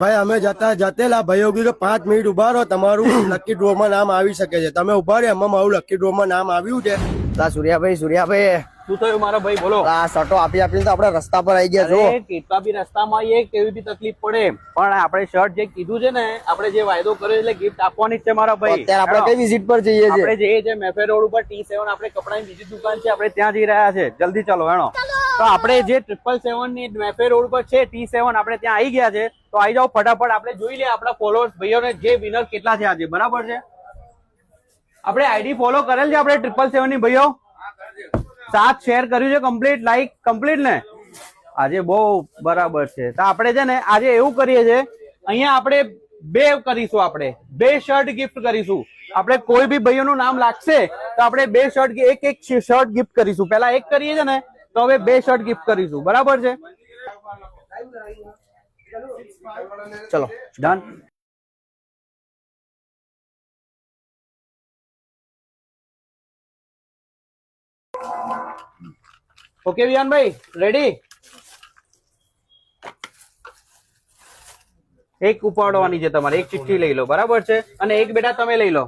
ભાઈ અમે જતેલા ભાઈઓ કીધું 5 મિનિટ ઉભા રહો, તમારું લકી ડ્રો માં નામ આવી શકે છે. તમે ઉભા રહ્યા, એમાં મારું લકી ડ્રો માં નામ આવ્યું છે. સૂર્યાભાઈ શું થયું મારા ભાઈ? બોલો. આ સટો આપીને તો આપણે રસ્તા પર આવી ગયા છો. કેટલા બી રસ્તામાં આવીએ, કેવી બી તકલીફ પડે, પણ આપણે શર્ટ જે કીધું છે ને, આપણે જે વાયદો કર્યો એટલે ગિફ્ટ આપવાની જ છે મારા ભાઈ. અત્યારે આપણે કઈ વિઝિટ પર જઈએ છીએ? આપણે જઈએ છીએ મેફેર રોડ ઉપર T7 આપણે કપડાની બીજી દુકાન છે, આપણે ત્યાં જઈ રહ્યા છે. જલ્દી ચાલો હેણો. તો આપણે જે 777 ની મેફેર રોડ ઉપર છે T7, આપણે ત્યાં આવી ગયા છે. તો આવી જાઓ ફટાફટ, આપણે જોઈ લઈએ આપણા ફોલોઅર્સ ભાઈઓને જે વિનર કેટલા છે આજે. બરાબર છે, આપણે આઈડી ફોલો કરેલ છે આપણે 777 ની ભાઈઓ. 7 શેર કર્યું છે કમ્પ્લીટ, લાઈક કમ્પ્લીટ ને આજે બહુ બરાબર છે. તો આપણે છે ને આજે એવું કરીએ છીએ, અહીંયા આપણે 2 કરીશું, આપણે 2 શર્ટ ગિફ્ટ કરીશું. આપણે કોઈ બી ભાઈઓનું નામ લાગશે તો આપણે 2 શર્ટ એક શર્ટ ગિફ્ટ કરીશું. પેલા 1 કરીએ છે ને, તો હવે 2 શર્ટ ગિફ્ટ કરીશું. બરાબર છે, ચલો ડન. Okay વિયાનભાઈ, ready? એક ઉપાડવાની છે તમારે, એક ચિઠ્ઠી લઈ લો. બરાબર છે, અને એક બેટા તમે લઈ લો.